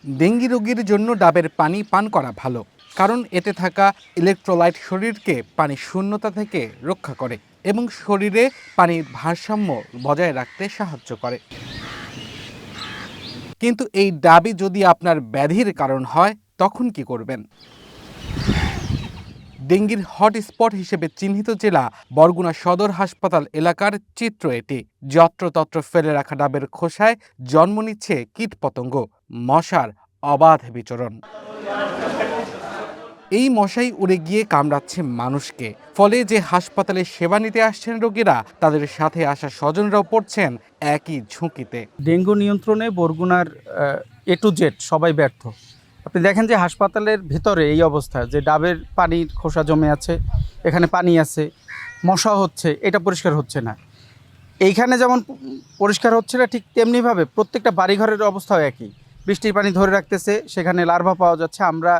Dengue রোগীর জন্য ডাবের পানি পান করা ভালো, কারণ এতে থাকা ইলেকট্রোলাইট শরীরকে পানি শূন্যতা থেকে রক্ষা করে এবং শরীরে পানির ভারসাম্য বজায় রাখতে সাহায্য করে। কিন্তু এই ডাবই যদি আপনার ব্যাধির কারণ হয়, তখন কি করবেন? ডেঙ্গির হটস্পট হিসেবে চিহ্নিত জেলা বরগুনা সদর হাসপাতাল এলাকার চিত্র এটি। যত্রতত্র ফেলে রাখা ডাবের খোসায় জন্ম নিচ্ছে কীটপতঙ্গ, মশার অবাধ বিচরণ। এই মশাই উড়ে গিয়ে কামড়াচ্ছে মানুষকে, ফলে যে হাসপাতালে সেবা নিতে আসছেন রোগীরা, তাদের সাথে আসা স্বজনরাও পড়ছেন একই ঝুঁকিতে। ডেঙ্গু নিয়ন্ত্রণে বরগুনার A to Z সবাই ব্যর্থ। আপনি দেখেন যে হাসপাতালের ভিতরে এই অবস্থা, যে ডাবের পানির খোসা জমে আছে, এখানে পানি আছে, মশা হচ্ছে, এটা পরিষ্কার হচ্ছে না। এইখানে যেমন পরিষ্কার হচ্ছে না, ঠিক তেমনিভাবে প্রত্যেকটা বাড়িঘরের অবস্থাও একই। বৃষ্টির পানি ধরে রাখতেছে, সেখানে লার্ভা পাওয়া যাচ্ছে। আমরা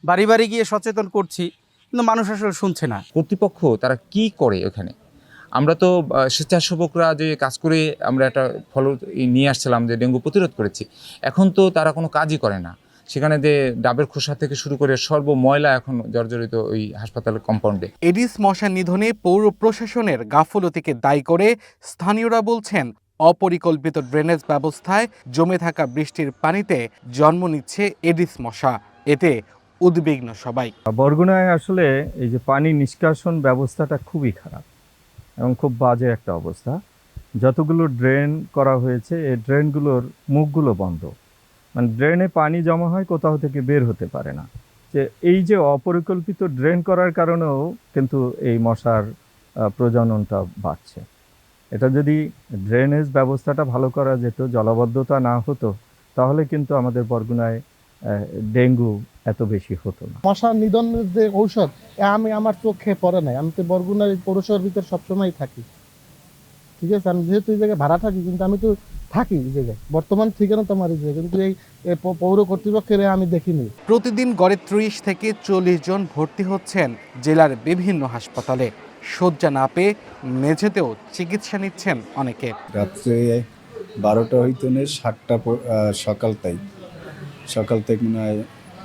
বাড়ি বাড়ি গিয়ে সচেতন করছি, কিন্তু মানুষ আসলে শুনছে না। কর্তৃপক্ষ তারা কি করে ওখানে? আমরা তো স্বেচ্ছাসেবকরা যে কাজ করে আমরা একটা ফলো নিয়ে আসছিলাম, যে ডেঙ্গু প্রতিরোধ করেছি, এখন তো তারা কোনো কাজই করে না। সেখানে যে ডাবের খোসা থেকে শুরু করে সর্বময়লা এখন জর্জরিত ওই হাসপাতালের কম্পাউন্ডে। এডিস মশা নিধনে পৌর প্রশাসনের গাফলতিকে দায়ী করে স্থানীয়রা বলছেন, অপরিকল্পিত ড্রেনেজ ব্যবস্থায় জমে থাকা বৃষ্টির পানিতে জন্ম নিচ্ছে এডিস মশা। এতে উদ্বিগ্ন সবাই। বরগুনায় আসলে এই যে পানি নিষ্কাশন ব্যবস্থাটা খুবই খারাপ এবং খুব বাজে একটা অবস্থা। যতগুলো ড্রেন করা হয়েছে, এই ড্রেনগুলোর মুখগুলো বন্ধ, মানে ড্রেনে পানি জমা হয়, কোথাও থেকে বের হতে পারে না। যে এই যে অপরিকল্পিত ড্রেন করার কারণেও কিন্তু এই মশার প্রজননটা বাড়ছে। এটা যদি ড্রেনেজ ব্যবস্থাটা ভালো করা যেত, জলাবদ্ধতা না হতো, তাহলে কিন্তু আমাদের বরগুনায় ডেঙ্গু এত বেশি হতো না। মশা নিধনের যে ঔষধ, আমি আমার চোখে পড়ে নাই। আমি তো বরগুনার পৌরসভার ভিতর সবসময় থাকি, ঠিক আছে। আমি যেহেতু এই জায়গায় ভাড়া থাকি, কিন্তু আমি তো থাকি এই জায়গায়, বর্তমান ঠিকানা তো আমার এই জায়গায়, কিন্তু এই পৌর কর্তৃপক্ষের আমি দেখিনি। প্রতিদিন গড়ে 30 থেকে 40 জন ভর্তি হচ্ছেন জেলার বিভিন্ন হাসপাতালে। শয্যা না পেয়ে মেঝেতেও চিকিৎসা নিচ্ছেন অনেকে। রাত্রে 12টা হইতো না, 7টা সকাল থেকে মনে হয়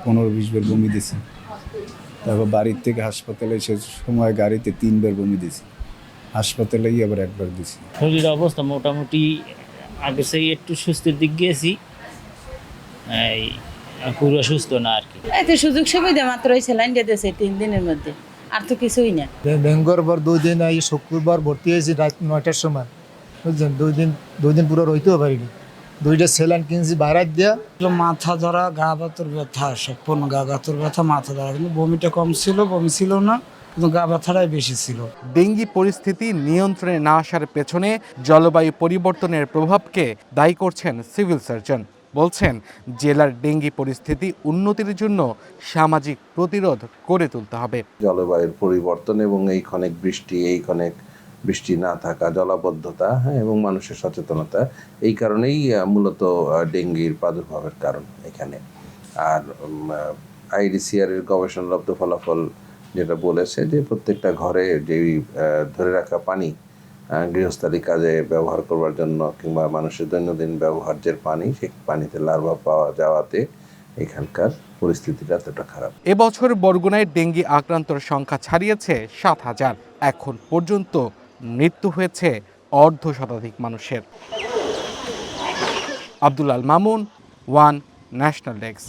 15-20 বার বমি দিছি। তারপর বাড়ির থেকে হাসপাতালে সে সময় গাড়িতে 3 বার বমি দিছি, হাসপাতালেই আবার 1 বার দিছি। শরীরের অবস্থা মোটামুটি আগে সেই একটু সুস্থের দিক গিয়েছি, এই পুরো সুস্থ না আর কি। এতে সুযোগ সুবিধা মাত্র স্যালাইন দিতেছে 3 দিনের মধ্যে, আর তো কিছুই না। ডেঙ্গুর পর 2 দিন এই শুক্রবার ভর্তি হয়েছি রাত 9টার সময়, বুঝছেন। 2 দিন পুরো রইতেও পারিনি। 2টা স্যালাইন কিনছি বাইরে দিয়া। মাথা ধরা, গা বাতর ব্যথা, সম্পূর্ণ গা বাতর ব্যথা, মাথা ধরা, কিন্তু বমিটা কম ছিল, বমি ছিল না, কিন্তু গা ব্যথাটাই বেশি ছিল। ডেঙ্গি পরিস্থিতি নিয়ন্ত্রণে না আসার পেছনে জলবায়ু পরিবর্তনের প্রভাবকে দায়ী করছেন সিভিল সার্জন। বলছেন, জেলার ডেঙ্গি পরিস্থিতি উন্নতির জন্য সামাজিক প্রতিরোধ গড়ে তুলতে হবে। জলবায়ুর পরিবর্তন এবং এই ক্ষণিক বৃষ্টি না থাকা, জলাবদ্ধতা, এবং মানুষের সচেতনতা, এই কারণেই মূলত ডেঙ্গির প্রাদুর্ভাবের কারণ এখানে। আর IDCR এর গবেষণালব্ধ ফলাফল যেটা বলেছে, যে প্রত্যেকটা ঘরে যেই ধরে রাখা পানি গৃহস্থালী কাজে ব্যবহার করবার জন্য কিংবা মানুষের দৈনন্দিন ব্যবহার্যের পানি, সেই পানিতে লার্ভা পাওয়া যাওয়াতে এখানকার পরিস্থিতিটা এতটা খারাপ। এবছর বরগুনায় ডেঙ্গি আক্রান্তর সংখ্যা ছাড়িয়েছে 7,000। এখন পর্যন্ত মৃত্যু হয়েছে 1/2 শতাধিক মানুষের। Abdul Al Mamun, one national desk.